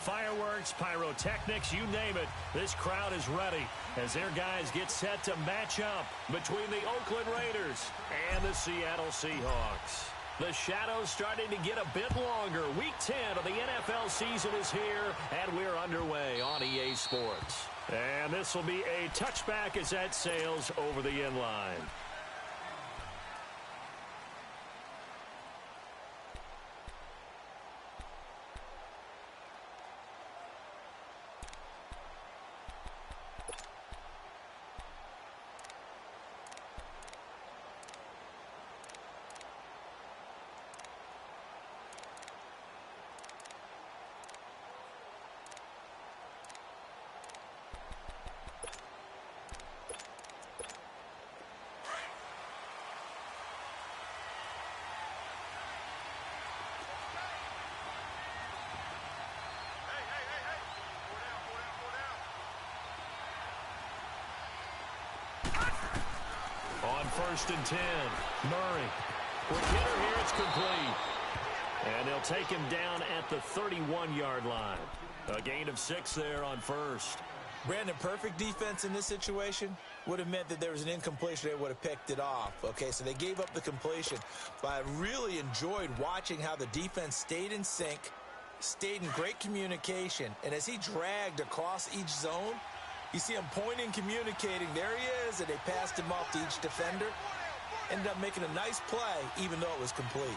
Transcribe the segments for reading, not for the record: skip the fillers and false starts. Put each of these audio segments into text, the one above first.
fireworks, pyrotechnics, you name it. This crowd is ready as their guys get set to match up between the Oakland Raiders and the Seattle Seahawks. The shadow's starting to get a bit longer. Week 10 of the NFL season is here, and we're underway on EA Sports. And this will be a touchback as that sails over the end line. On 1st and 10, Murray. Quick hitter here, it's complete. And they'll take him down at the 31-yard line. A gain of 6 there on 1st. Brandon, perfect defense in this situation would have meant that there was an incompletion. They would have picked it off. Okay, so they gave up the completion. But I really enjoyed watching how the defense stayed in sync, stayed in great communication. And as he dragged across each zone, you see him pointing, communicating. There he is, and they passed him off to each defender. Ended up making a nice play, even though it was complete.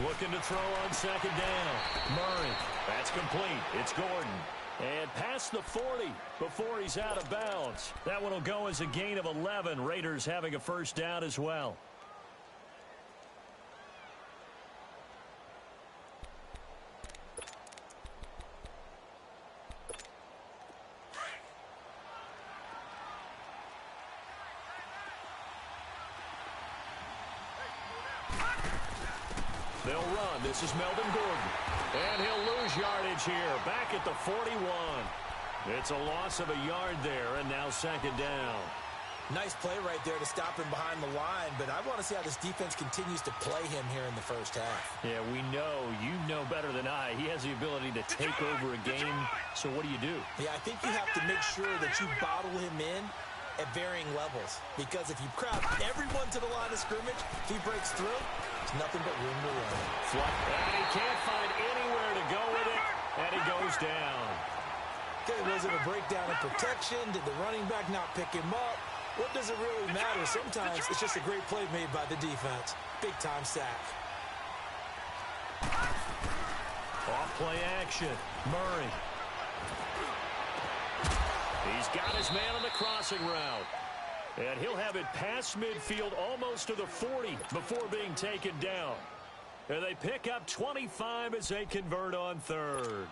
Looking to throw on 2nd down. Murray. That's complete. It's Gordon. And past the 40 before he's out of bounds. That one will go as a gain of 11. Raiders having a 1st down as well. They'll run. This is Melvin Gordon. And he'll lose yardage here. Back at the 41. It's a loss of a yard there, and now 2nd down. Nice play right there to stop him behind the line, but I want to see how this defense continues to play him here in the 1st half. Yeah, we know. You know better than I. He has the ability to take over a game. So what do you do? Yeah, I think you have to make sure that you bottle him in at varying levels. Because if you crowd everyone to the line of scrimmage, if he breaks through, there's nothing but room to run. And he can't find anywhere to go with it, and he goes down. Okay, was it a breakdown in protection? Did the running back not pick him up? What does it really matter? Sometimes it's just a great play made by the defense. Big-time sack. Off-play action. Murray. He's got his man on the crossing route. And he'll have it past midfield almost to the 40 before being taken down. And they pick up 25 as they convert on 3rd.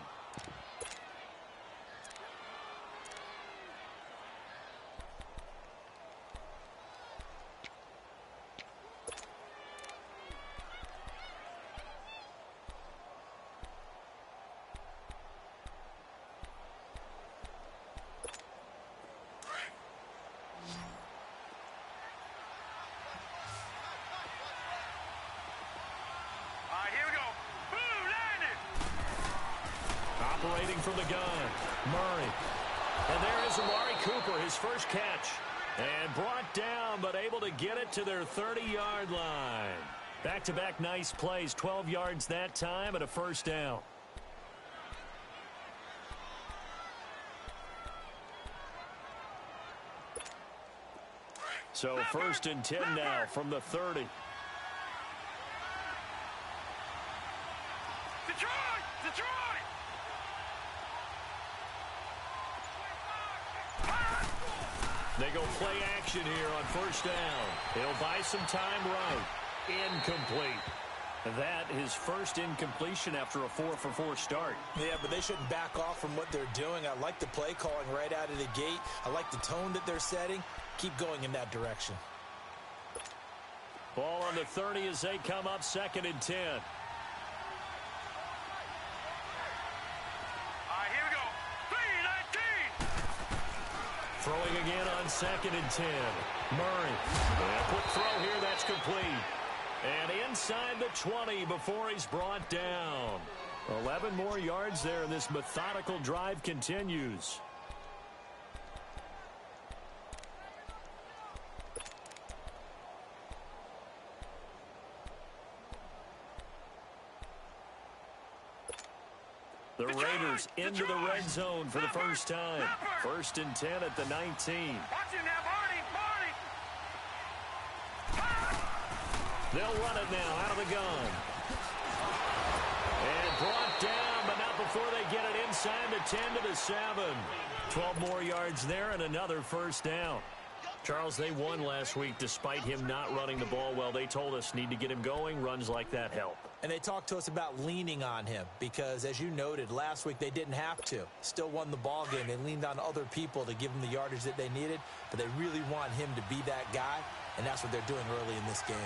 Operating from the gun, Murray. And there is Amari Cooper, his first catch. And brought down, but able to get it to their 30-yard line. Back-to-back nice plays, 12 yards that time and a 1st down. So 1st and 10 now from the 30. They go play action here on 1st down. He'll buy some time right. Incomplete. That his first incompletion after a 4-for-4 start. Yeah, but they shouldn't back off from what they're doing. I like the play calling right out of the gate. I like the tone that they're setting. Keep going in that direction. Ball on the 30 as they come up 2nd and 10. Throwing again on 2nd and 10. Murray. And a quick throw here, that's complete. And inside the 20 before he's brought down. 11 more yards there, and this methodical drive continues. The Raiders into the red zone for the first time. 1st and 10 at the 19. They'll run it now out of the gun. And brought down, but not before they get it inside the 10 to the 7. 12 more yards there and another first down. Charles, they won last week despite him not running the ball well. They told us need to get him going. Runs like that help. And they talked to us about leaning on him because, as you noted, last week they didn't have to. Still won the ball game. They leaned on other people to give them the yardage that they needed, but they really want him to be that guy, and that's what they're doing early in this game.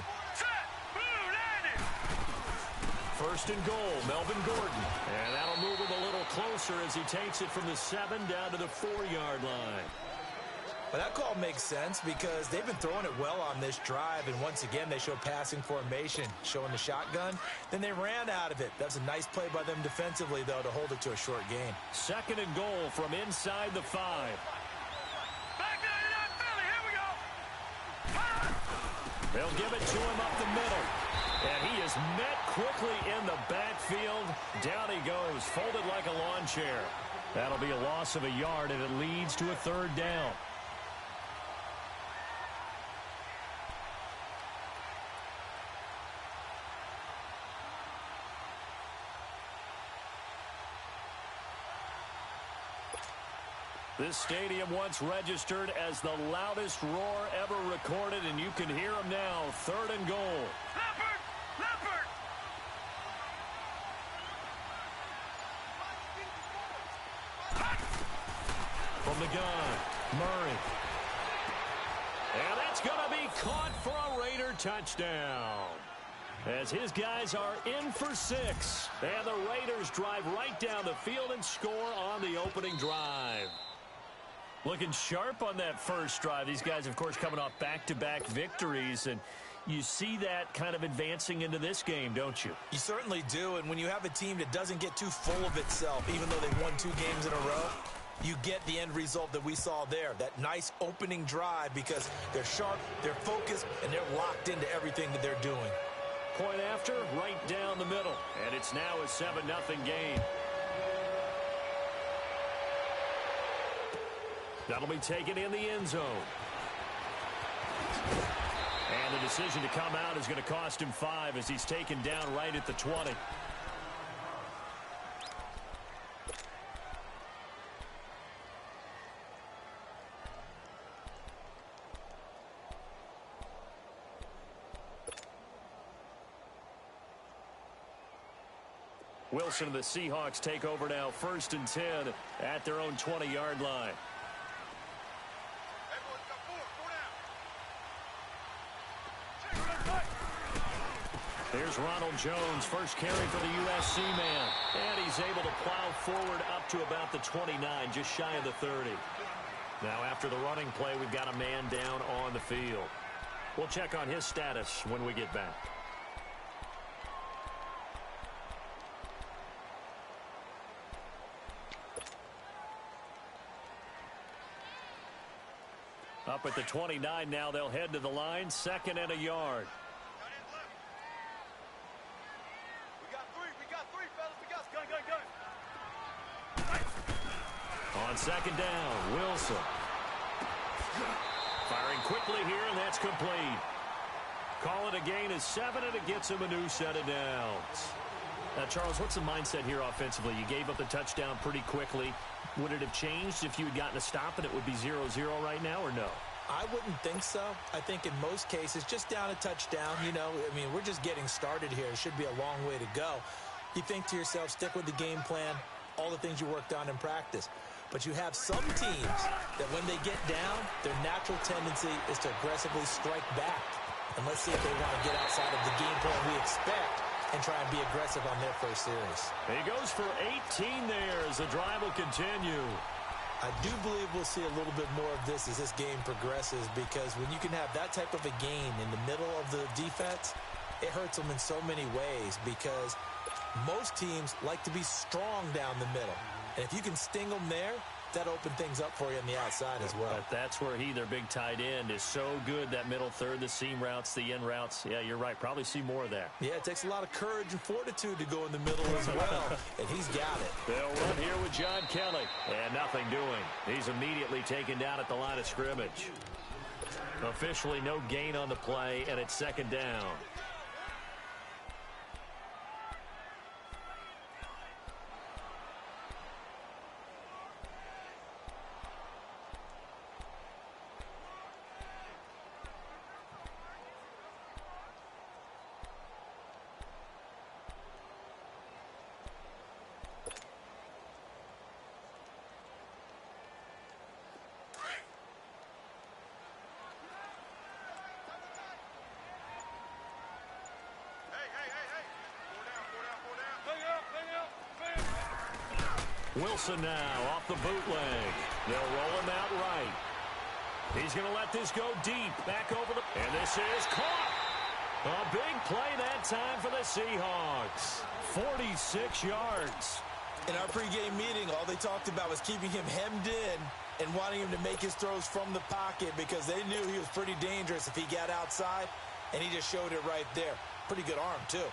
1st and goal, Melvin Gordon. And that'll move him a little closer as he takes it from the 7 down to the 4-yard line. Well, that call makes sense because they've been throwing it well on this drive, and once again they show passing formation, showing the shotgun. Then they ran out of it. That's a nice play by them defensively, though, to hold it to a short gain. 2nd and goal from inside the 5. Back there, Philly, here we go. They'll give it to him up the middle. And he is met quickly in the backfield. Down he goes, folded like a lawn chair. That'll be a loss of a yard, and it leads to a 3rd down. This stadium once registered as the loudest roar ever recorded, and you can hear him now. 3rd and goal. Leopard! Leopard! From the gun, Murray. And that's going to be caught for a Raider touchdown. As his guys are in for 6. And the Raiders drive right down the field and score on the opening drive. Looking sharp on that first drive. These guys, of course, coming off back-to-back victories, and you see that kind of advancing into this game, don't you? You certainly do, and when you have a team that doesn't get too full of itself, even though they've won 2 games in a row, you get the end result that we saw there, that nice opening drive, because they're sharp, they're focused, and they're locked into everything that they're doing. Point after, right down the middle, and it's now a 7-0 game. That'll be taken in the end zone. And the decision to come out is going to cost him 5 as he's taken down right at the 20. Wilson and the Seahawks take over now, 1st and 10 at their own 20-yard line. Here's Ronald Jones, first carry for the USC man. And he's able to plow forward up to about the 29, just shy of the 30. Now after the running play, we've got a man down on the field. We'll check on his status when we get back. Up at the 29 now, they'll head to the line, 2nd and a yard. On 2nd down, Wilson. Firing quickly here, and that's complete. Call it a gain of 7, and it gets him a new set of downs. Now, Charles, what's the mindset here offensively? You gave up the touchdown pretty quickly. Would it have changed if you had gotten a stop and it would be 0-0 right now, or no? I wouldn't think so. I think in most cases, just down a touchdown, you know, I mean, we're just getting started here. It should be a long way to go. You think to yourself, stick with the game plan, all the things you worked on in practice. But you have some teams that when they get down, their natural tendency is to aggressively strike back. And let's see if they want to get outside of the game plan we expect and try and be aggressive on their first series. He goes for 18 there as the drive will continue. I do believe we'll see a little bit more of this as this game progresses, because when you can have that type of a gain in the middle of the defense, it hurts them in so many ways because most teams like to be strong down the middle. And if you can sting them there, that opened things up for you on the outside as well. But that's where their big tight end, is so good, that middle third, the seam routes, the in routes. Yeah, you're right. Probably see more of that. Yeah, it takes a lot of courage and fortitude to go in the middle as well, and he's got it. They'll run here with John Kelly. And nothing doing. He's immediately taken down at the line of scrimmage. Officially no gain on the play, and it's second down. Wilson now off the bootleg. They'll roll him out right. He's going to let this go deep. Back over the... And this is caught. A big play that time for the Seahawks. 46 yards. In our pregame meeting, all they talked about was keeping him hemmed in and wanting him to make his throws from the pocket because they knew he was pretty dangerous if he got outside, and he just showed it right there. Pretty good arm, too.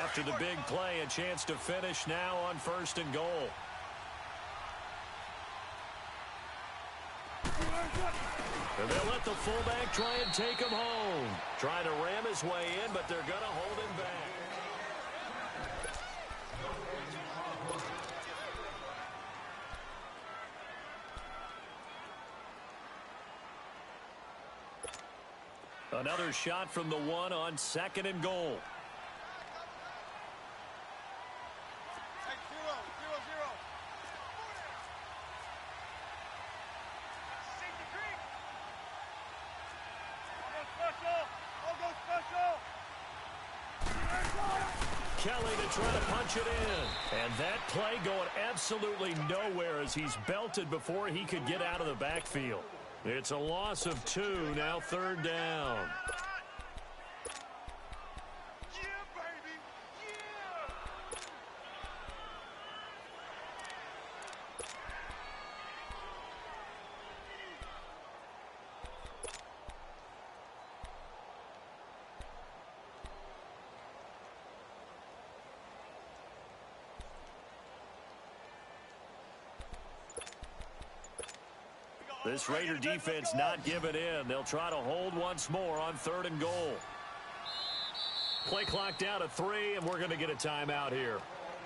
After the big play, a chance to finish now on 1st and goal. And they'll let the fullback try and take him home. Trying to ram his way in, but they're going to hold him back. Another shot from the one on 2nd and goal. Kelly to try to punch it in. And that play going absolutely nowhere as he's belted before he could get out of the backfield. It's a loss of 2, now 3rd down. This Raider defense not giving in. They'll try to hold once more on 3rd and goal. Play clock down to 3, and we're going to get a timeout here.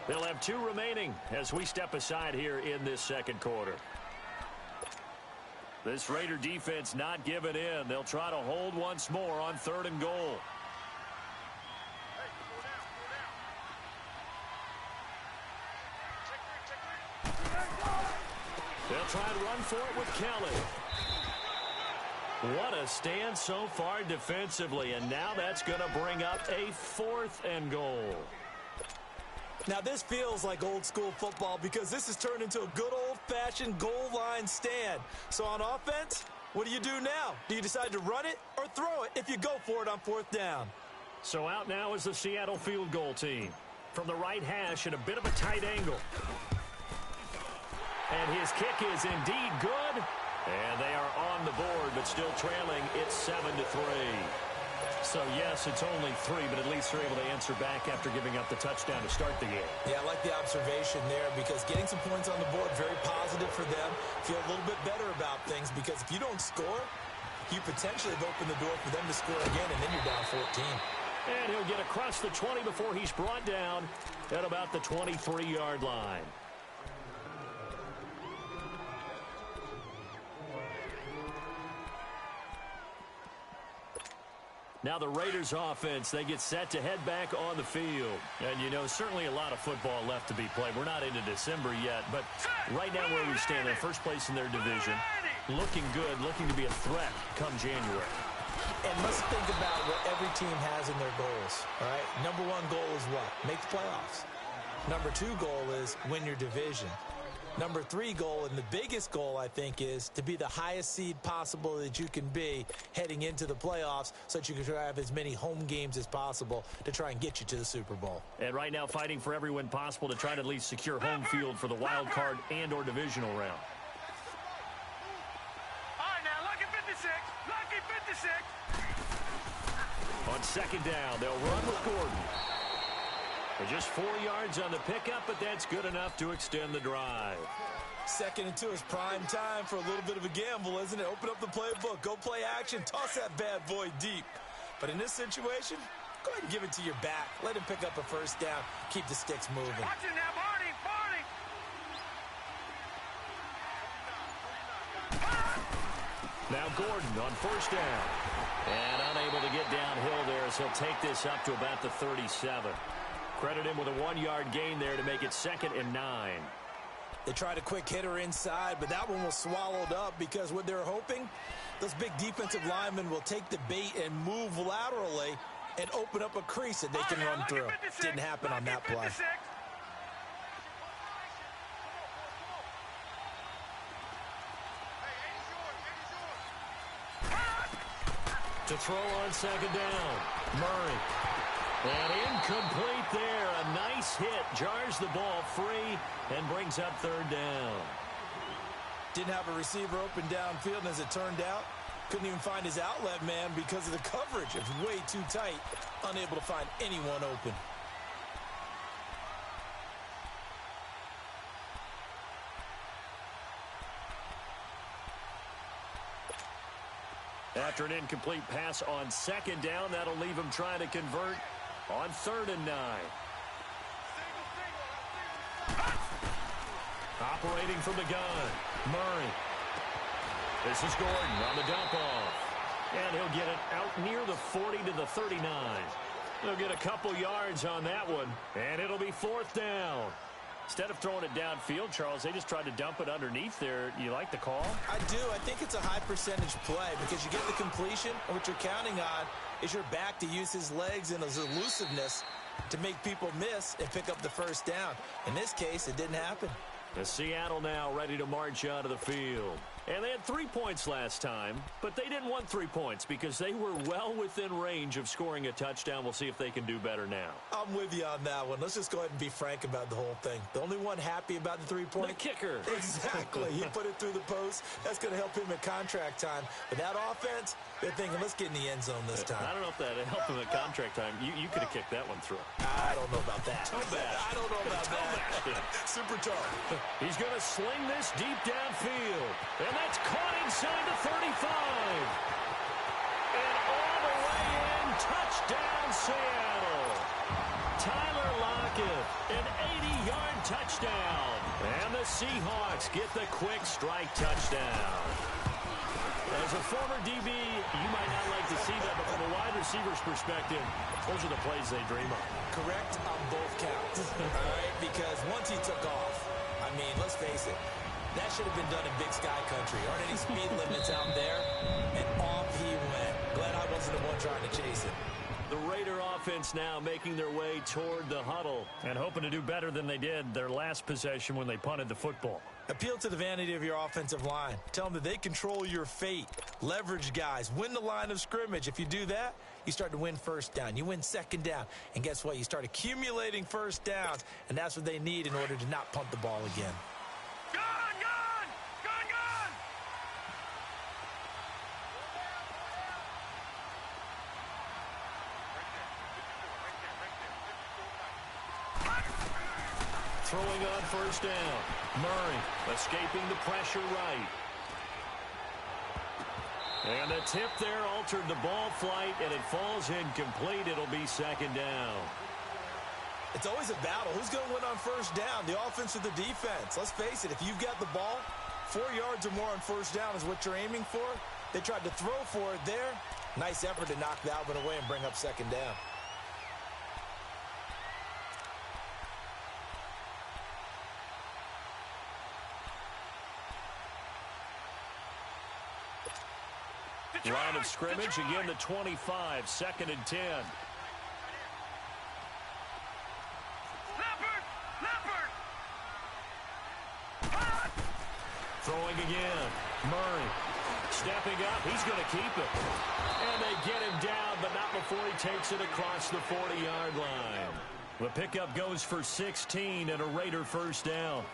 They'll have 2 remaining as we step aside here in this 2nd quarter. This Raider defense not giving in. They'll try to hold once more on 3rd and goal. They'll try and run for it with Kelly. What a stand so far defensively, and now that's going to bring up a 4th and goal. Now this feels like old school football because this has turned into a good old-fashioned goal line stand. So on offense, what do you do now? Do you decide to run it or throw it if you go for it on 4th down? So out now is the Seattle field goal team. From the right hash at a bit of a tight angle. And his kick is indeed good. And they are on the board, but still trailing. It's 7-3. So, yes, it's only 3, but at least they're able to answer back after giving up the touchdown to start the game. Yeah, I like the observation there because getting some points on the board, very positive for them. Feel a little bit better about things because if you don't score, you potentially have opened the door for them to score again, and then you're down 14. And he'll get across the 20 before he's brought down at about the 23-yard line. Now the Raiders offense, they get set to head back on the field. And, you know, certainly a lot of football left to be played. We're not into December yet, but right now where we stand, they're first place in their division. Looking good, looking to be a threat come January. And let's think about what every team has in their goals, all right? Number 1 goal is what? Make the playoffs. Number 2 goal is win your division. Number 3 goal, and the biggest goal, I think, is to be the highest seed possible that you can be heading into the playoffs so that you can try to have as many home games as possible to try and get you to the Super Bowl. And right now fighting for every win possible to try to at least secure home field for the wild card and or divisional round. All right, now, lucky 56. Lucky 56. On second down, they'll run with Gordon. They're just 4 yards on the pickup, but that's good enough to extend the drive. 2nd and 2 is prime time for a little bit of a gamble, isn't it? Open up the playbook, go play action, toss that bad boy deep. But in this situation, go ahead and give it to your back. Let him pick up a first down. Keep the sticks moving. Watch it now, Barney. Barney. Now Gordon on first down. And unable to get downhill there as he'll take this up to about the 37. Credit him with a 1-yard gain there to make it 2nd and 9. They tried a quick hitter inside, but that one was swallowed up because what they're hoping, those big defensive linemen will take the bait and move laterally and open up a crease that they can run through. Didn't happen on that play. To throw on second down, Murray. And incomplete there. A nice hit. Jars the ball free and brings up 3rd down. Didn't have a receiver open downfield, and as it turned out, couldn't even find his outlet man because of the coverage. It was way too tight. Unable to find anyone open. After an incomplete pass on second down, that'll leave him trying to convert on 3rd and 9. Operating from the gun, Murray. This is Gordon on the dump off. And he'll get it out near the 40 to the 39. He'll get a couple yards on that one, and it'll be 4th down. Instead of throwing it downfield, Charles, they just tried to dump it underneath there. You like the call? I do. I think it's a high percentage play because you get the completion, and what you're counting on is your back to use his legs and his elusiveness to make people miss and pick up the first down. In this case, it didn't happen. The Seattle now ready to march out of the field. And they had 3 points last time, but they didn't want 3 points because they were well within range of scoring a touchdown. We'll see if they can do better now. I'm with you on that one. Let's just go ahead and be frank about the whole thing. The only one happy about the 3-point? The kicker. Exactly. He put it through the post. That's going to help him at contract time. But that offense, they're thinking, let's get in the end zone this time. I don't know if that helped him at contract time. You could have kicked that one through. I don't know about that. Toe bash. I don't know about that. Super toe. He's going to sling this deep downfield. And that's caught inside the 35. And all the way in, touchdown Seattle. Tyler Lockett, an 80-yard touchdown. And the Seahawks get the quick strike touchdown. As a former DB, you might not like to see that, but from a wide receiver's perspective, those are the plays they dream of. Correct on both counts. All right, because once he took off, I mean, let's face it, that should have been done in Big Sky Country. Aren't any speed limits out there? And off he went. Glad I wasn't the one trying to chase it. The Raider offense now making their way toward the huddle and hoping to do better than they did their last possession when they punted the football. Appeal to the vanity of your offensive line. Tell them that they control your fate. Leverage guys. Win the line of scrimmage. If you do that, you start to win first down. You win second down. And guess what? You start accumulating first downs. And that's what they need in order to not punt the ball again. Gone! Throwing on first down. Murray escaping the pressure right. And the tip there altered the ball flight, and it falls incomplete. It'll be second down. It's always a battle. Who's going to win on first down, the offense or the defense? Let's face it, if you've got the ball, 4 yards or more on first down is what you're aiming for. They tried to throw for it there. Nice effort to knock that one away and bring up second down. Line of scrimmage, again the 25, 2nd and 10. Leopard! Throwing again. Murray stepping up. He's going to keep it. And they get him down, but not before he takes it across the 40-yard line. The pickup goes for 16 and a Raider first down.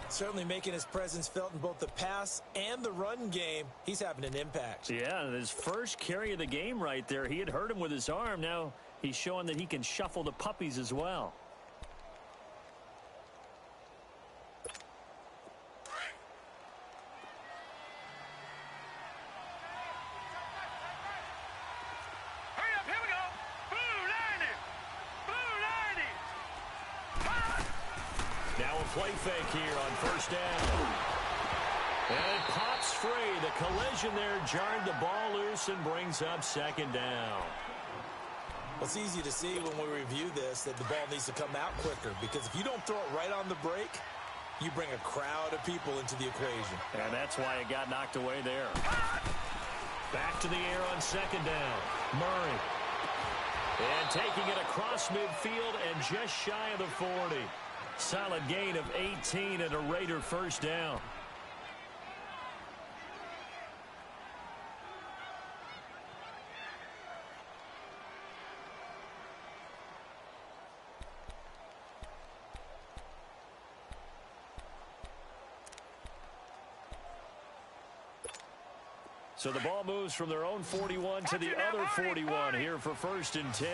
Certainly making his presence felt in both the pass and the run game. He's having an impact. Yeah, his first carry of the game right there. He had hurt him with his arm. Now he's showing that he can shuffle the puppies as well. Play fake here on first down. And it pops free. The collision there jarred the ball loose and brings up second down. Well, it's easy to see when we review this that the ball needs to come out quicker, because if you don't throw it right on the break, you bring a crowd of people into the equation. And that's why it got knocked away there. Back to the air on second down. Murray. And taking it across midfield and just shy of the 40. Solid gain of 18 and a Raider first down. So the ball moves from their own 41 to the other 41 here for first and 10.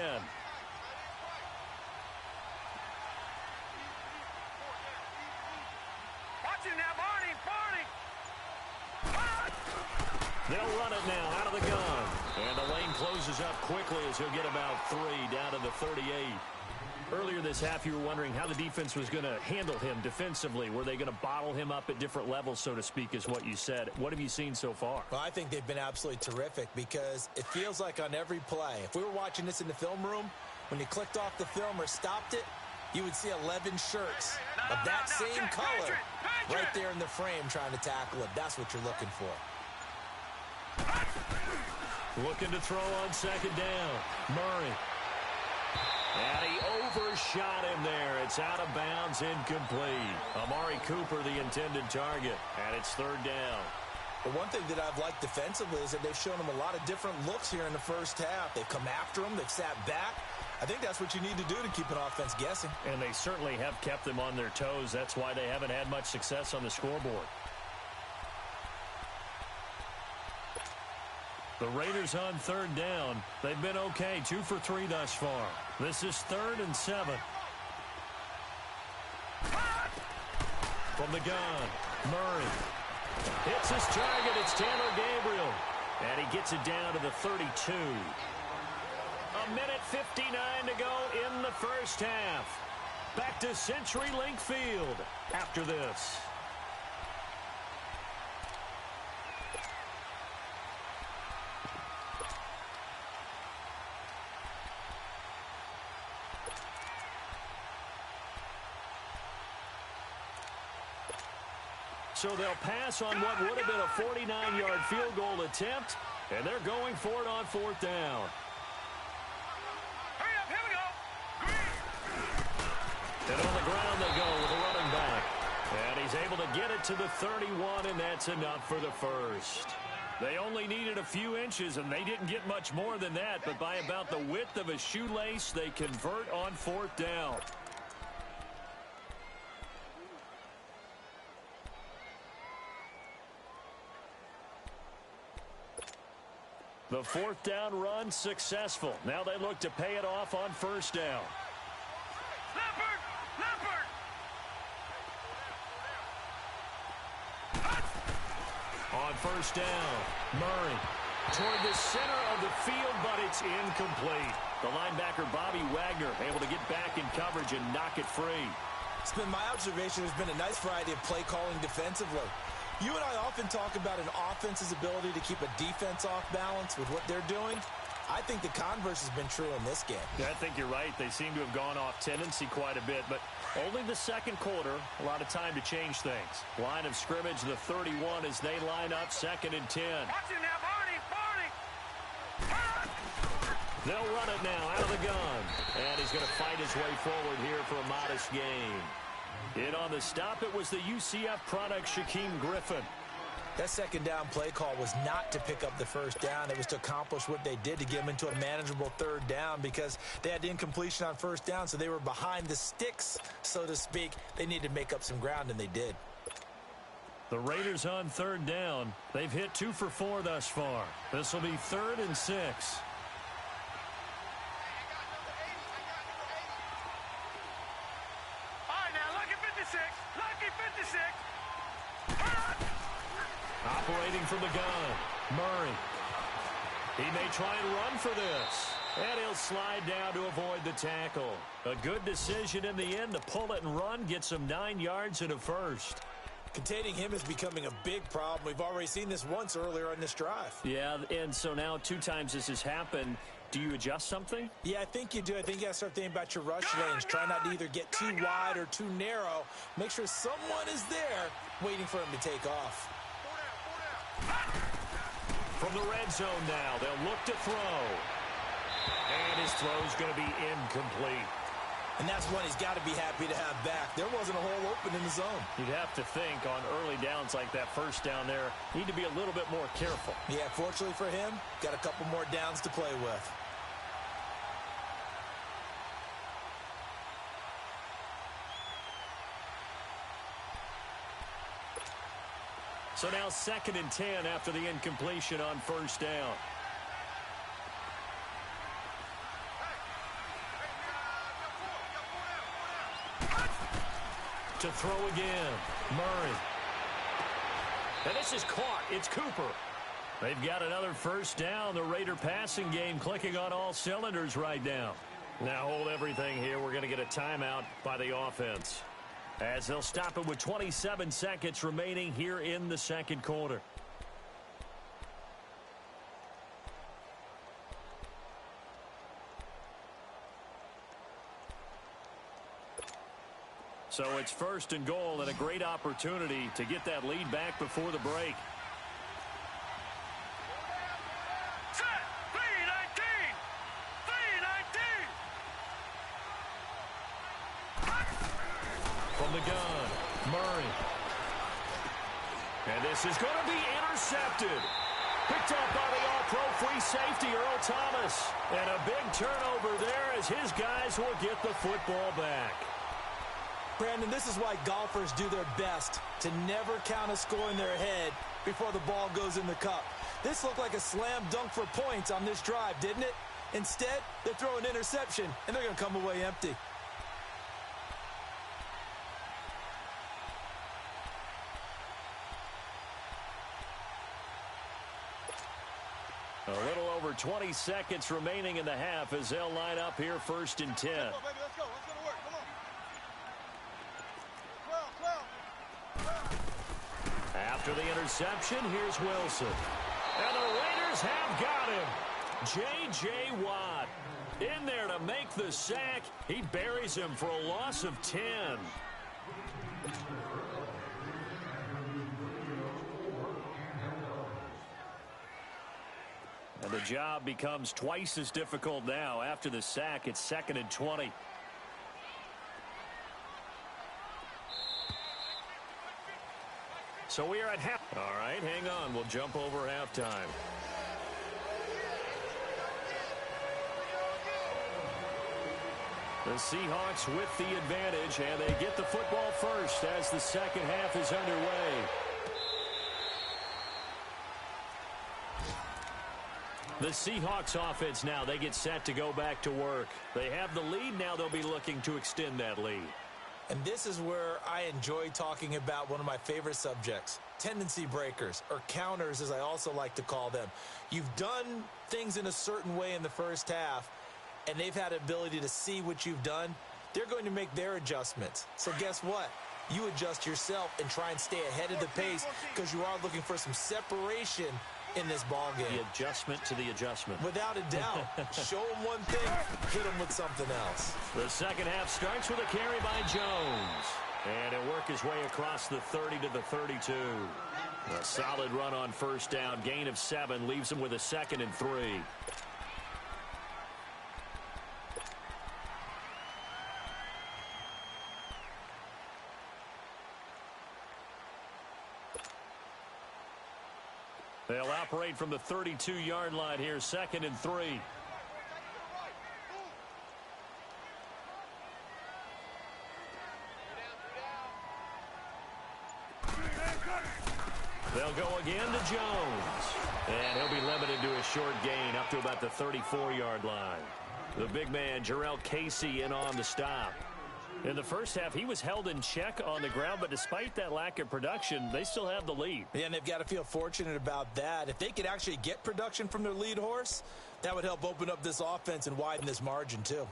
They'll run it now out of the gun. And the lane closes up quickly as he'll get about 3 down to the 38. Earlier this half, you were wondering how the defense was going to handle him defensively. Were they going to bottle him up at different levels, so to speak, is what you said. What have you seen so far? Well, I think they've been absolutely terrific, because it feels like on every play, if we were watching this in the film room, when you clicked off the film or stopped it, you would see 11 shirts of that same color right there in the frame trying to tackle it. That's what you're looking for. Looking to throw on second down. Murray. And he overshot him there. It's out of bounds, incomplete. Amari Cooper, the intended target, and it's third down. The one thing that I've liked defensively is that they've shown him a lot of different looks here in the first half. They've come after him. They've sat back. I think that's what you need to do to keep an offense guessing. And they certainly have kept them on their toes. That's why they haven't had much success on the scoreboard. The Raiders on third down. They've been okay, 2 for 3 thus far. This is 3rd and 7. From the gun, Murray hits his target. It's Taylor Gabriel. And he gets it down to the 32. A minute 59 to go in the first half. Back to CenturyLink Field after this. So they'll pass on what would have been a 49-yard field goal attempt, and they're going for it on 4th down. Hurry up, here we go. And on the ground they go with a running back. And he's able to get it to the 31, and that's enough for the first. They only needed a few inches, and they didn't get much more than that, but by about the width of a shoelace, they convert on 4th down. The 4th down run successful. Now they look to pay it off on 1st down. Leopard! On 1st down, Murray toward the center of the field, but it's incomplete. The linebacker, Bobby Wagner, able to get back in coverage and knock it free. It's been my observation. There's been a nice variety of play calling defensively. You and I often talk about an offense's ability to keep a defense off balance with what they're doing. I think the converse has been true in this game. Yeah, I think you're right. They seem to have gone off tendency quite a bit, but only the second quarter, a lot of time to change things. Line of scrimmage, the 31 as they line up 2nd and 10. Watch it now, Barney! They'll run it now out of the gun. And he's going to fight his way forward here for a modest gain. In on the stop, it was the UCF product, Shaquem Griffin. That second down play call was not to pick up the first down. It was to accomplish what they did, to get them into a manageable third down, because they had incompletion on first down, so they were behind the sticks, so to speak. They needed to make up some ground, and they did. The Raiders on third down. They've hit 2 for 4 thus far. This will be 3rd and 6. All right, now, lucky 56. Lucky 56. Operating from the gun, Murray. He may try and run for this. And he'll slide down to avoid the tackle. A good decision in the end to pull it and run, gets him 9 yards and a first. Containing him is becoming a big problem. We've already seen this once earlier in this drive. Yeah, and so now 2 times this has happened. Do you adjust something? Yeah, I think you do. I think you got to start thinking about your rush lanes. Try not to either get too wide or too narrow. Make sure someone is there waiting for him to take off. From the red zone now, they'll look to throw. And his throw's going to be incomplete. And that's one he's got to be happy to have back. There wasn't a hole open in the zone. You'd have to think on early downs like that first down there, need to be a little bit more careful. Yeah, fortunately for him, got a couple more downs to play with. So now 2nd and 10 after the incompletion on first down. To throw again, Murray. And this is caught. It's Cooper. They've got another first down. The Raider passing game clicking on all cylinders right now. Now hold everything here. We're going to get a timeout by the offense, as they'll stop it with 27 seconds remaining here in the second quarter. So it's 1st and goal, and a great opportunity to get that lead back before the break. Set. 319. 319. From the gun, Murray. And this is going to be intercepted. Picked up by the all-pro free safety, Earl Thomas. And a big turnover there as his guys will get the football back. Brandon, this is why golfers do their best to never count a score in their head before the ball goes in the cup. This looked like a slam dunk for points on this drive, didn't it? Instead, they throw an interception, and they're going to come away empty. A little over 20 seconds remaining in the half as they'll line up here 1st and 10. Let's go, baby. Let's go. Let's go to work. Come on. 12. After the interception, here's Wilson. And the Raiders have got him. J.J. Watt in there to make the sack. He buries him for a loss of 10. And the job becomes twice as difficult now. After the sack, it's 2nd and 20. So we are at half. All right, hang on. We'll jump over halftime. The Seahawks with the advantage, and they get the football first as the second half is underway. The Seahawks offense now, they get set to go back to work. They have the lead. Now they'll be looking to extend that lead. And this is where I enjoy talking about one of my favorite subjects, tendency breakers, or counters as I also like to call them. You've done things in a certain way in the first half, and they've had the ability to see what you've done. They're going to make their adjustments. So guess what? You adjust yourself and try and stay ahead of the pace because you are looking for some separation in this ball game. The adjustment to the adjustment. Without a doubt. Show them one thing, hit them with something else. The second half starts with a carry by Jones. And he'll work his way across the 30 to the 32. A solid run on first down. Gain of 7 leaves him with a 2nd and 3. They'll operate from the 32-yard line here, 2nd and 3. They'll go again to Jones. And he'll be limited to a short gain up to about the 34-yard line. The big man, Jarrell Casey, in on the stop. In the first half, he was held in check on the ground, but despite that lack of production, they still have the lead. Yeah, and they've got to feel fortunate about that. If they could actually get production from their lead horse, that would help open up this offense and widen this margin, too.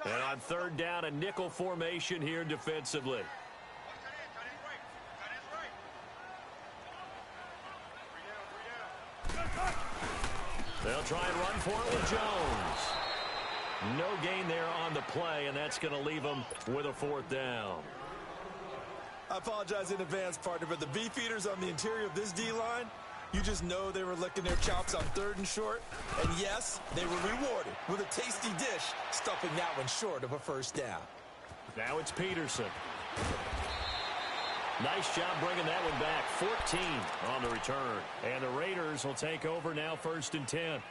And on 3rd down, a nickel formation here defensively. They'll try and run for it with Jones. No gain there on the play, and that's going to leave them with a 4th down. I apologize in advance, partner, but the beefeaters on the interior of this D-line, you just know they were licking their chops on 3rd and short. And yes, they were rewarded with a tasty dish, stuffing that one short of a 1st down. Now it's Peterson. Nice job bringing that one back. 14 on the return. And the Raiders will take over now, 1st and 10.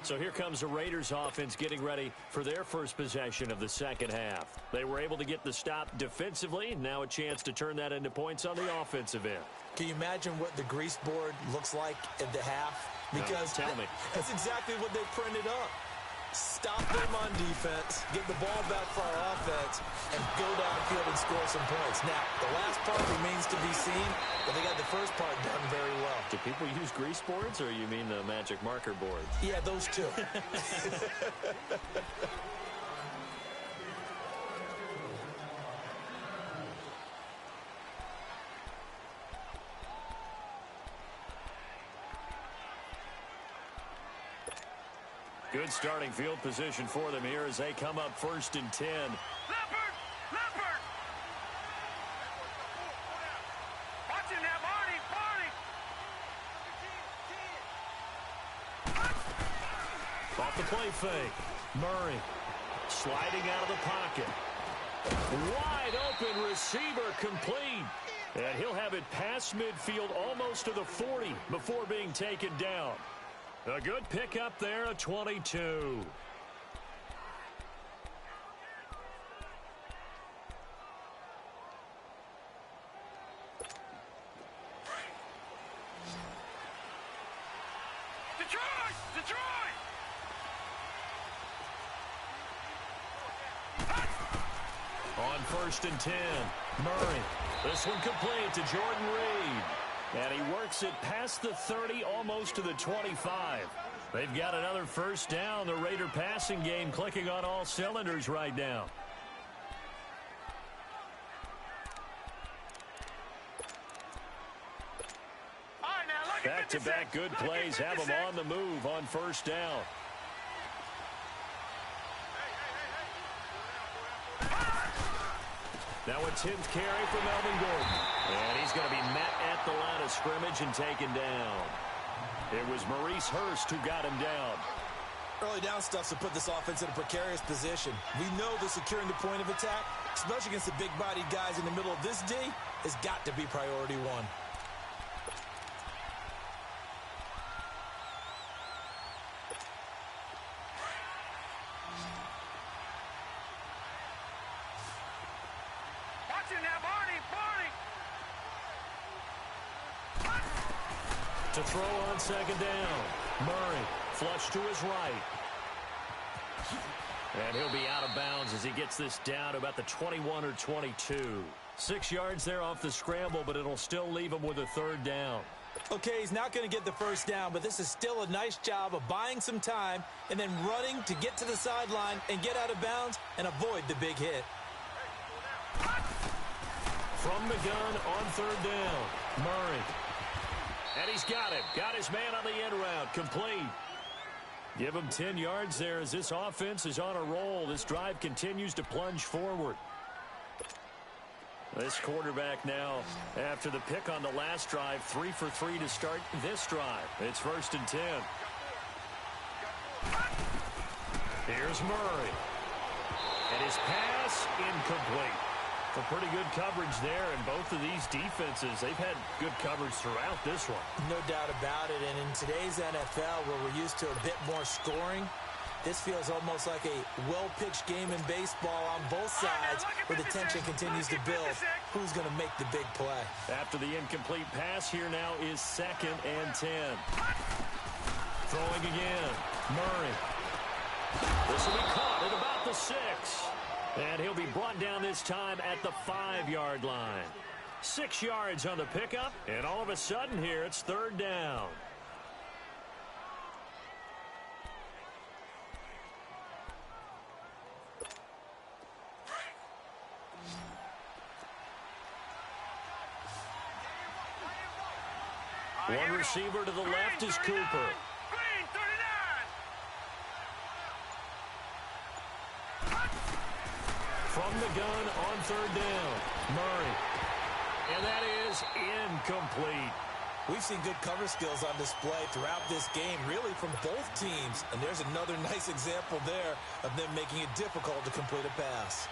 So here comes the Raiders offense getting ready for their first possession of the second half. They were able to get the stop defensively. Now a chance to turn that into points on the offensive end. Can you imagine what the grease board looks like at the half? Because no, tell me. That's exactly what they printed up. Stop them on defense, get the ball back for our offense, and go downfield and score some points. Now, the last part remains to be seen, but they got the first part done very well. Do people use grease boards, or you mean the magic marker boards? Yeah, those two. Good starting field position for them here as they come up 1st and 10. Leopard! Leopard! Watching that, Barney! Barney! Off the play fake. Murray sliding out of the pocket. Wide open receiver complete. And he'll have it past midfield almost to the 40 before being taken down. A good pickup there, a 22. Detroit! Detroit! On 1st and 10, Murray. This one complete to Jordan Reed. And he works it past the 30, almost to the 25. They've got another 1st down. The Raider passing game clicking on all cylinders right now. Back-to-back good plays have them on the move on 1st down. Now a 10th carry for Melvin Gordon. And he's going to be met at the line of scrimmage and taken down. It was Maurice Hurst who got him down. Early down stuff's to put this offense in a precarious position. We know that securing the point of attack, especially against the big-bodied guys in the middle of this D, has got to be priority one. To throw on 2nd down. Murray flush to his right. And he'll be out of bounds as he gets this down to about the 21 or 22. 6 yards there off the scramble, but it'll still leave him with a 3rd down. Okay, he's not going to get the 1st down, but this is still a nice job of buying some time and then running to get to the sideline and get out of bounds and avoid the big hit. From the gun on 3rd down. Murray. And he's got it. Got his man on the end route. Complete. Give him 10 yards there as this offense is on a roll. This drive continues to plunge forward. This quarterback now, after the pick on the last drive, 3 for 3 to start this drive. It's 1st and 10. Here's Murray. And his pass incomplete. A pretty good coverage there, and both of these defenses, they've had good coverage throughout this one. No doubt about it, and in today's NFL, where we're used to a bit more scoring, this feels almost like a well-pitched game in baseball on both sides, where the tension continues to build. Who's going to make the big play? After the incomplete pass, here now is 2nd and 10. Throwing again, Murray. This will be caught at about the 6. And he'll be brought down this time at the 5-yard line. 6 yards on the pickup, and all of a sudden here it's 3rd down. One receiver to the left is Cooper. Green, 39. From the gun on 3rd down, Murray. And that is incomplete. We've seen good cover skills on display throughout this game, really from both teams. And there's another nice example there of them making it difficult to complete a pass.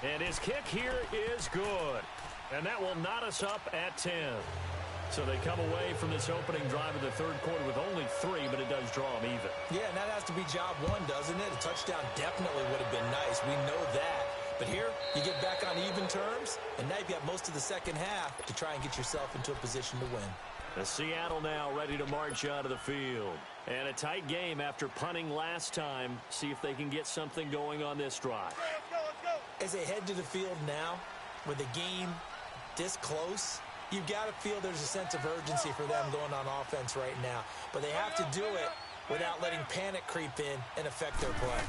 And his kick here is good. And that will knot us up at 10. So they come away from this opening drive of the 3rd quarter with only 3, but it does draw them even. Yeah, and that has to be job 1, doesn't it? A touchdown definitely would have been nice. We know that. But here, you get back on even terms, and now you've got most of the second half to try and get yourself into a position to win. The Seattle now ready to march out of the field. And a tight game after punting last time. See if they can get something going on this drive. As they head to the field now, with the game this close, you've got to feel there's a sense of urgency for them going on offense right now. But they have to do it without letting panic creep in and affect their play.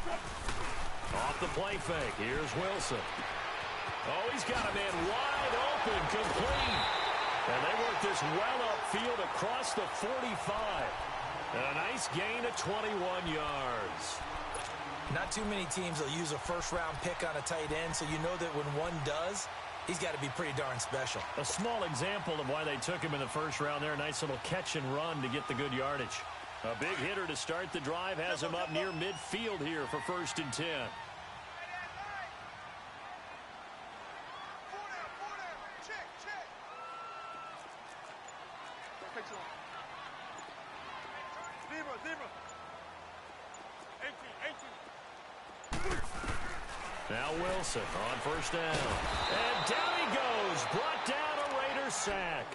Off the play fake, here's Wilson. Oh, he's got a man wide open, complete. And they work this well upfield across the 45. And a nice gain of 21 yards. Not too many teams will use a first-round pick on a tight end, so you know that when one does, he's got to be pretty darn special. A small example of why they took him in the first round there. A nice little catch and run to get the good yardage. A big hitter to start the drive has him up near midfield here for 1st and 10. Now Wilson on 1st down. And down he goes. Brought down a Raiders sack.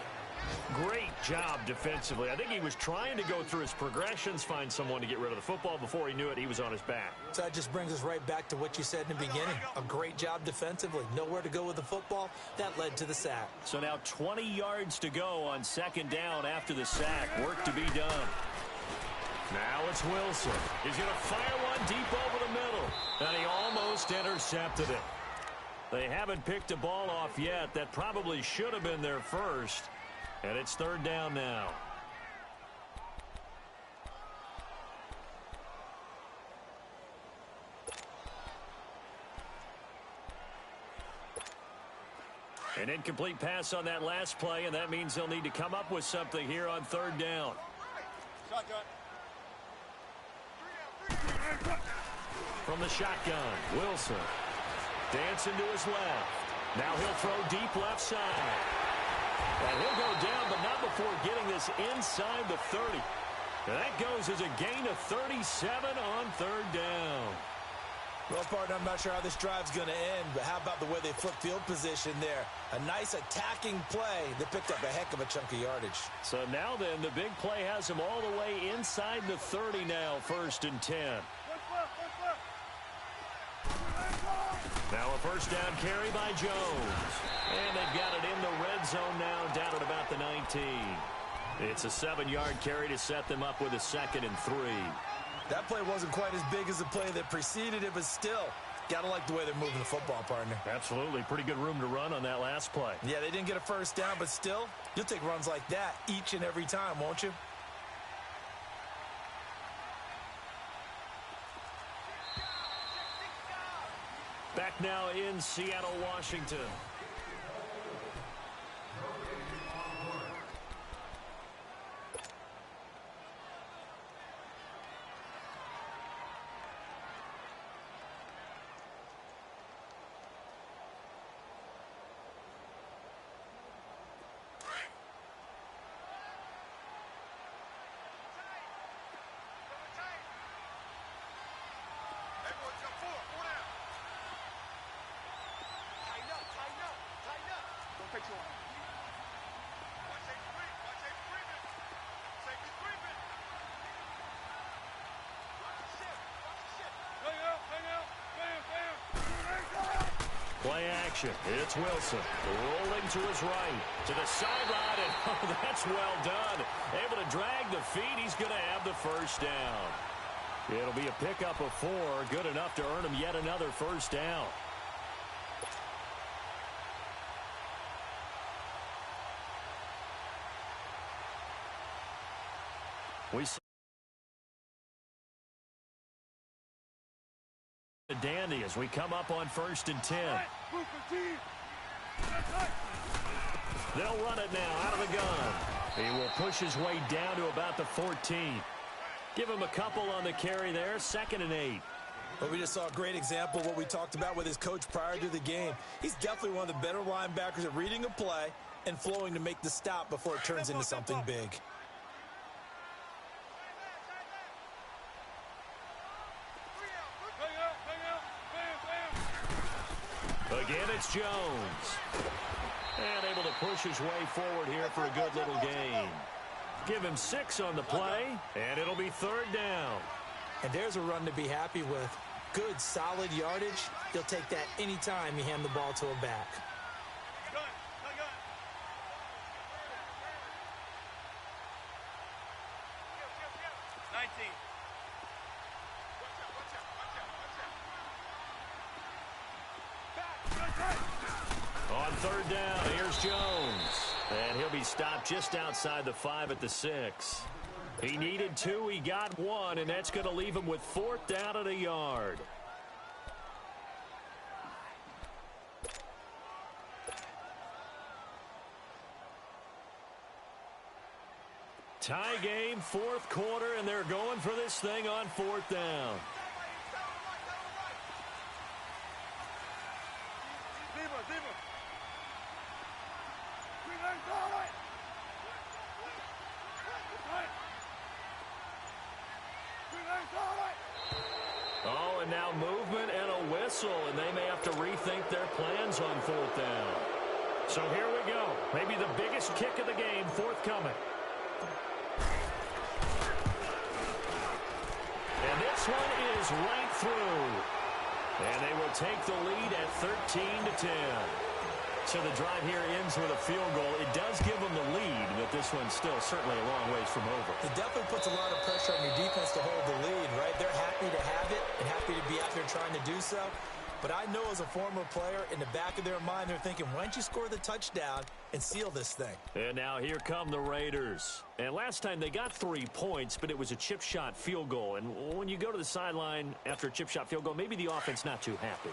Great job defensively. I think he was trying to go through his progressions, find someone to get rid of the football. Before he knew it, he was on his back. So that just brings us right back to what you said in the beginning. A great job defensively. Nowhere to go with the football. That led to the sack. So now 20 yards to go on 2nd down after the sack. Work to be done. Now it's Wilson. He's going to fire one deep over the middle. And he almost intercepted it. They haven't picked a ball off yet. That probably should have been their first. And it's 3rd down now. An incomplete pass on that last play, and that means they'll need to come up with something here on 3rd down. From the shotgun, Wilson. Dancing to his left. Now he'll throw deep left side. And he'll go down, but not before getting this inside the 30. And that goes as a gain of 37 on 3rd down. Well, partner, I'm not sure how this drive's going to end, but how about the way they flip field position there? A nice attacking play that picked up a heck of a chunk of yardage. So now then, the big play has him all the way inside the 30 now, 1st and 10. Now a 1st down carry by Jones. And they've got it in the red zone now, down at about the 19. It's a 7-yard carry to set them up with a 2nd and 3. That play wasn't quite as big as the play that preceded it, but still, gotta like the way they're moving the football, partner. Absolutely. Pretty good room to run on that last play. Yeah, they didn't get a 1st down, but still, you'll take runs like that each and every time, won't you? Back now in Seattle, Washington. Play action. It's Wilson rolling to his right, to the sideline, and oh, that's well done. Able to drag the feet. He's going to have the first down. It'll be a pickup of 4, good enough to earn him yet another first down. We see a dandy as we come up on 1st and 10. They'll run it now out of the gun. He will push his way down to about the 14. Give him a couple on the carry there. 2nd and 8. Well, we just saw a great example of what we talked about with his coach prior to the game. He's definitely one of the better linebackers at reading a play and flowing to make the stop before it turns into something big. Again, it's Jones. And able to push his way forward here for a good little gain. Give him 6 on the play, and it'll be 3rd down. And there's a run to be happy with. Good, solid yardage. He'll take that anytime you hand the ball to a back. 19. On 3rd down, here's Jones. And he'll be stopped just outside the 5 at the 6. He needed 2, he got 1, and that's going to leave him with 4th down at a yard. Tie game, 4th quarter, and they're going for this thing on 4th down. Oh, and now movement and a whistle, and they may have to rethink their plans on 4th down. So here we go. Maybe the biggest kick of the game forthcoming. And this one is right through. And they will take the lead at 13-10. So the drive here ends with a field goal. It does give them the lead, but this one's still certainly a long ways from over. It definitely puts a lot of pressure on your defense to hold the lead, right? They're happy to have it and happy to be out there trying to do so. But I know as a former player, in the back of their mind, they're thinking, why don't you score the touchdown and seal this thing? And now here come the Raiders. And last time they got 3 points, but it was a chip shot field goal. And when you go to the sideline after a chip shot field goal, maybe the offense not too happy.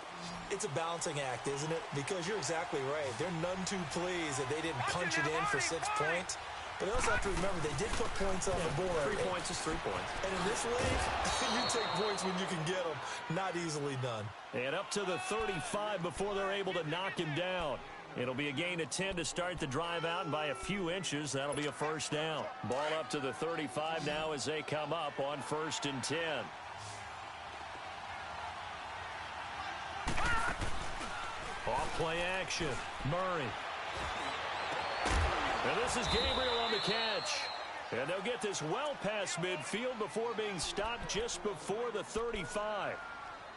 It's a balancing act, isn't it? Because you're exactly right. They're none too pleased that they didn't punch it in for 6 points. But they also have to remember they did put points on the board. 3 points is 3 points. And in this league, you take points when you can get them. Not easily done. And up to the 35 before they're able to knock him down. It'll be a gain of 10 to start the drive out, and by a few inches, that'll be a first down. Ball up to the 35 now as they come up on 1st and 10. Off play action. Murray. And this is Gabriel on the catch. And they'll get this well past midfield before being stopped just before the 35.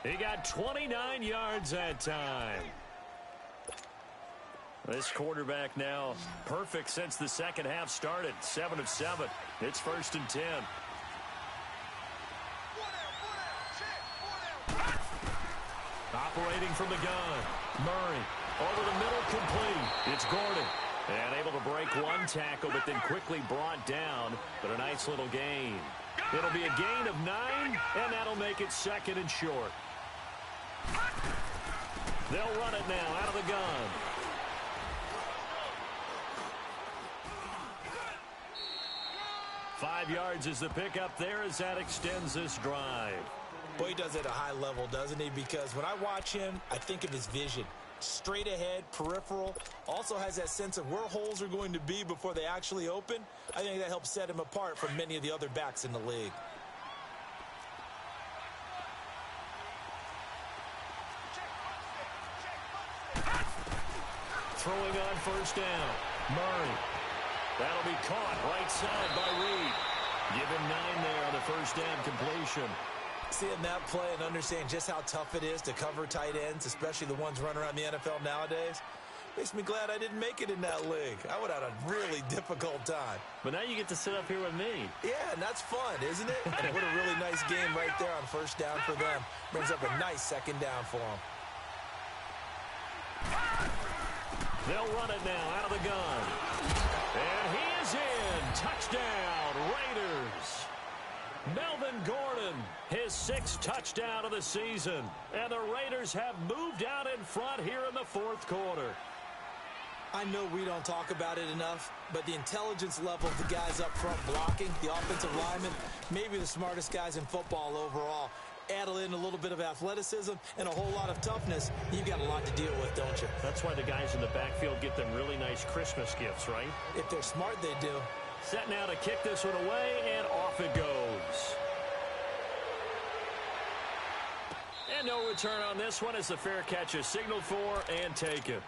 He got 29 yards that time. This quarterback now perfect since the second half started. 7 of 7. It's 1st and 10. Operating from the gun. Murray over the middle, complete. It's Gordon. And able to break one tackle, but then quickly brought down. But a nice little gain. It'll be a gain of 9, and that'll make it 2nd and short. They'll run it now out of the gun. Five yards is the pickup there as that extends this drive. Boy, he does it at a high level, doesn't he? Because when I watch him, I think of his vision. Straight ahead, peripheral, also has that sense of where holes are going to be before they actually open. I think that helps set him apart from many of the other backs in the league. throwing on first down. Murray. That'll be caught right side by Reed. Give him 9 there on the first down completion. Seeing that play and understanding just how tough it is to cover tight ends, especially the ones running around the NFL nowadays, makes me glad I didn't make it in that league. I would have had a really difficult time. But now you get to sit up here with me. Yeah, and that's fun, isn't it? And what a really nice game right there on first down for them. Brings up a nice second down for them. They'll run it now out of the gun. And he is in. Touchdown, Raiders. Melvin Gordon, his 6th touchdown of the season. And the Raiders have moved out in front here in the 4th quarter. I know we don't talk about it enough, but the intelligence level of the guys up front blocking, the offensive linemen, maybe the smartest guys in football overall. Add in a little bit of athleticism and a whole lot of toughness, you've got a lot to deal with, don't you? That's why the guys in the backfield get them really nice Christmas gifts, right? If they're smart, they do. Set now to kick this one away, and off it goes. And no return on this one as the fair catch is signaled for and taken.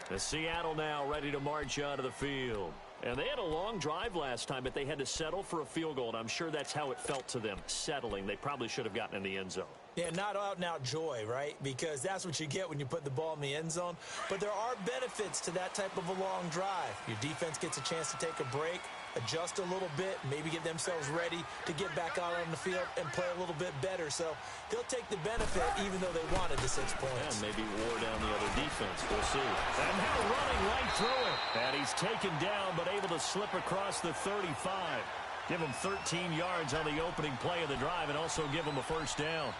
The Seattle now ready to march onto the field. And they had a long drive last time, but they had to settle for a field goal, and I'm sure that's how it felt to them, settling. They probably should have gotten in the end zone. Yeah, not out-and-out joy, right? Because that's what you get when you put the ball in the end zone. But there are benefits to that type of a long drive. Your defense gets a chance to take a break, adjust a little bit, maybe get themselves ready to get back out on the field and play a little bit better. So they'll take the benefit even though they wanted the 6 points. And maybe wore down the other defense. We'll see. And now running right through it. And he's taken down but able to slip across the 35. Give him 13 yards on the opening play of the drive and also give him a first down.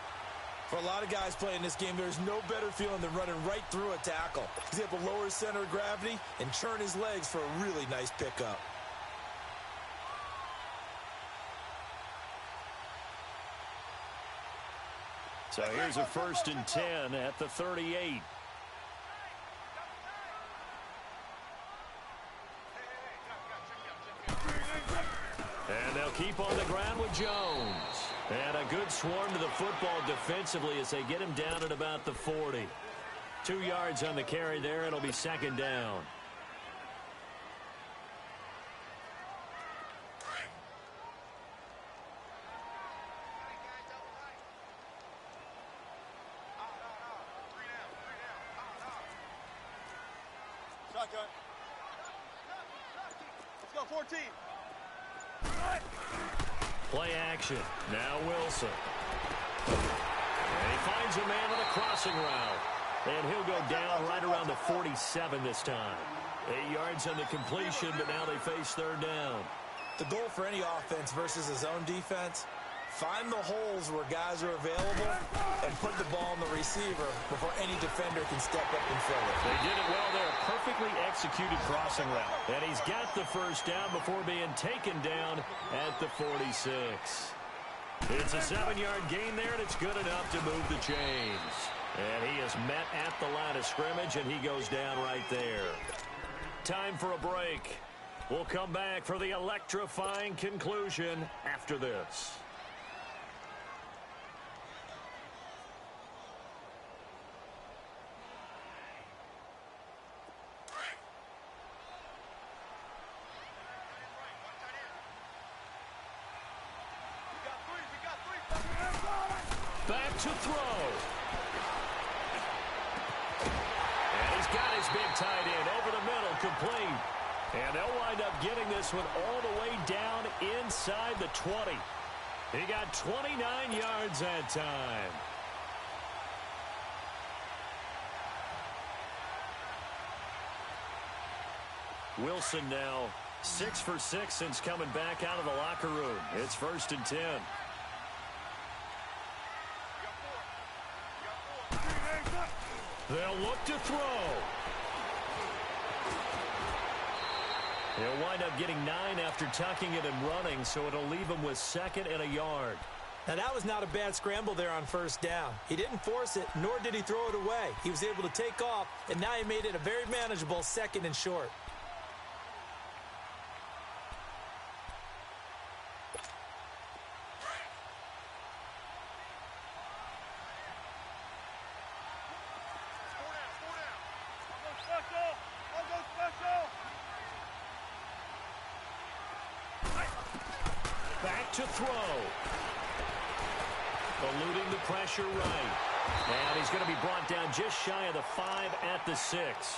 For a lot of guys playing this game, there's no better feeling than running right through a tackle. He's able to lower his center of gravity and churn his legs for a really nice pickup. So here's a 1st and 10 at the 38. And they'll keep on the ground with Jones. And a good swarm to the football defensively as they get him down at about the 40. 2 yards on the carry there. It'll be 2nd down. Shotgun. Let's go, 14. Play action. Now Wilson. And he finds a man on a crossing route. And he'll go down right around the 47 this time. 8 yards on the completion, but now they face 3rd down. The goal for any offense versus his own defense, find the holes where guys are available and put the ball on the receiver before any defender can step up and fill it. They did it well there. Perfectly executed crossing route. And he's got the first down before being taken down at the 46. It's a 7-yard gain there, and it's good enough to move the chains. And he is met at the line of scrimmage, and he goes down right there. Time for a break. We'll come back for the electrifying conclusion after this. Back to throw. And he's got his big tight end over the middle, complete. And they'll wind up getting this one all the way down inside the 20. He got 29 yards that time. Wilson now 6 for 6 since coming back out of the locker room. It's 1st and 10. They'll look to throw. He'll wind up getting 9 after tucking it and running, so it'll leave him with 2nd and a yard. Now, that was not a bad scramble there on first down. He didn't force it, nor did he throw it away. He was able to take off, and now he made it a very manageable 2nd and short. to throw. Eluding the pressure right. And he's going to be brought down just shy of the 5 at the 6.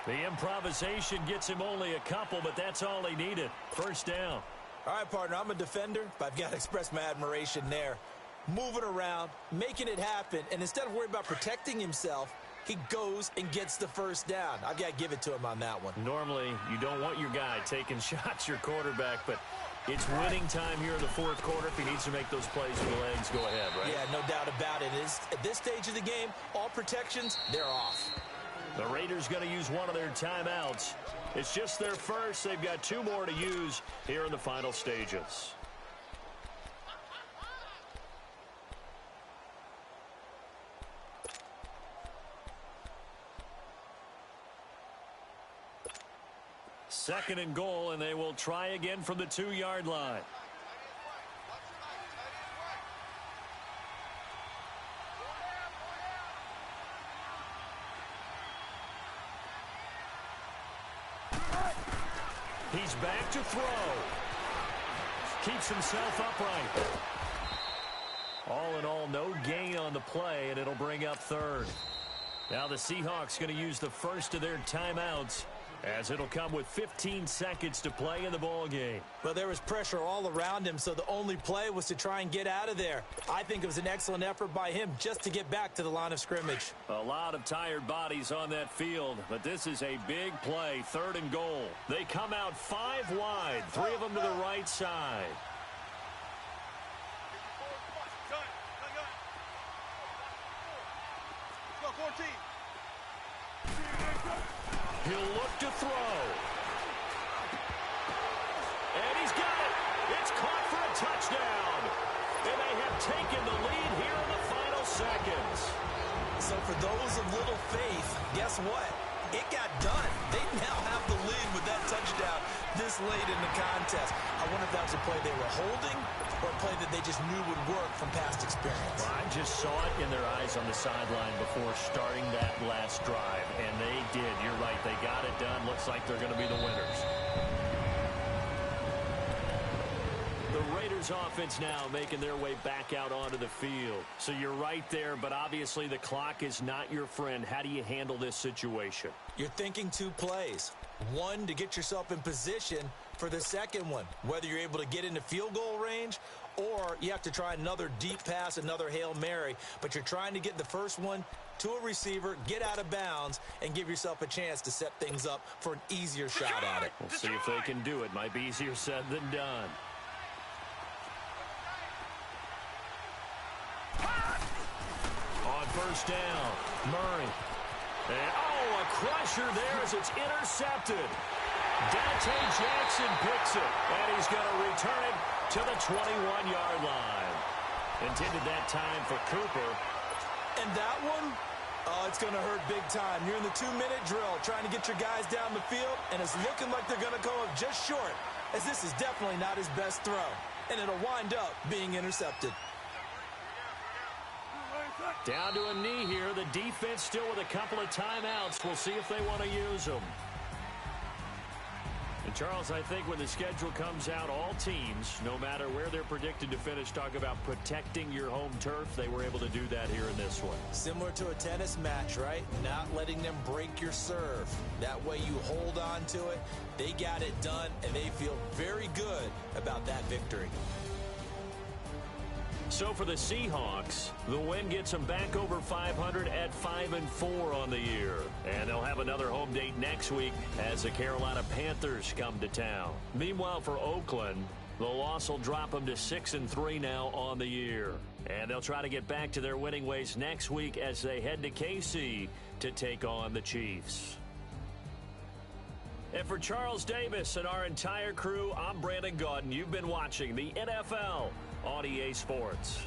The improvisation gets him only a couple, but that's all he needed. First down. All right, partner, I'm a defender, but I've got to express my admiration there. Moving around, making it happen, and instead of worrying about protecting himself, he goes and gets the first down. I've got to give it to him on that one. Normally, you don't want your guy taking shots, your quarterback, but it's winning time here in the fourth quarter. If he needs to make those plays with the legs, go ahead, right? Yeah, no doubt about it. At this stage of the game, all protections, they're off. The Raiders going to use one of their timeouts. It's just their first. They've got 2 more to use here in the final stages. Second and goal, and they will try again from the 2-yard line. He's back to throw. Keeps himself upright. All in all, no gain on the play, and it'll bring up third. Now the Seahawks going to use the first of their timeouts, as it'll come with 15 seconds to play in the ball game. Well, there was pressure all around him, so the only play was to try and get out of there. I think it was an excellent effort by him just to get back to the line of scrimmage. A lot of tired bodies on that field, but this is a big play, third and goal. They come out 5 wide, 3 of them to the right side. Go, 14. He'll look to throw. And he's got it. It's caught for a touchdown. And they have taken the lead here in the final seconds. So for those of little faith, guess what? It got done. They now have the lead with that touchdown this late in the contest. I wonder if that was a play they were holding or a play that they just knew would work from past experience. Well, I just saw it in their eyes on the sideline before starting that last drive, and they did. You're right. They got it done. Looks like they're going to be the winners. The Raiders offense now making their way back out onto the field. So you're right there, but obviously the clock is not your friend. How do you handle this situation? You're thinking 2 plays. One, to get yourself in position for the second one, whether you're able to get into field goal range or you have to try another deep pass, another Hail Mary, but you're trying to get the first one to a receiver, get out of bounds, and give yourself a chance to set things up for an easier shot at it. We'll see if they can do it. Might be easier said than done. On first down, Murray. And, a crusher there as it's intercepted. Dante Jackson picks it, and he's going to return it to the 21-yard line. Intended that time for Cooper. And that one, it's going to hurt big time. You're in the 2-minute drill trying to get your guys down the field, and it's looking like they're going to come up just short, as this is definitely not his best throw, and it'll wind up being intercepted. Down to a knee here. The defense still with a couple of timeouts. We'll see if they want to use them. And Charles, I think when the schedule comes out, all teams, no matter where they're predicted to finish, talk about protecting your home turf. They were able to do that here in this one. Similar to a tennis match, right? Not letting them break your serve. That way you hold on to it. They got it done, and they feel very good about that victory. So for the Seahawks, the win gets them back over 500 at 5-4 on the year. And they'll have another home date next week as the Carolina Panthers come to town. Meanwhile, for Oakland, the loss will drop them to 6-3 now on the year. And they'll try to get back to their winning ways next week as they head to KC to take on the Chiefs. And for Charles Davis and our entire crew, I'm Brandon Gaudin. You've been watching the NFL on EA Sports.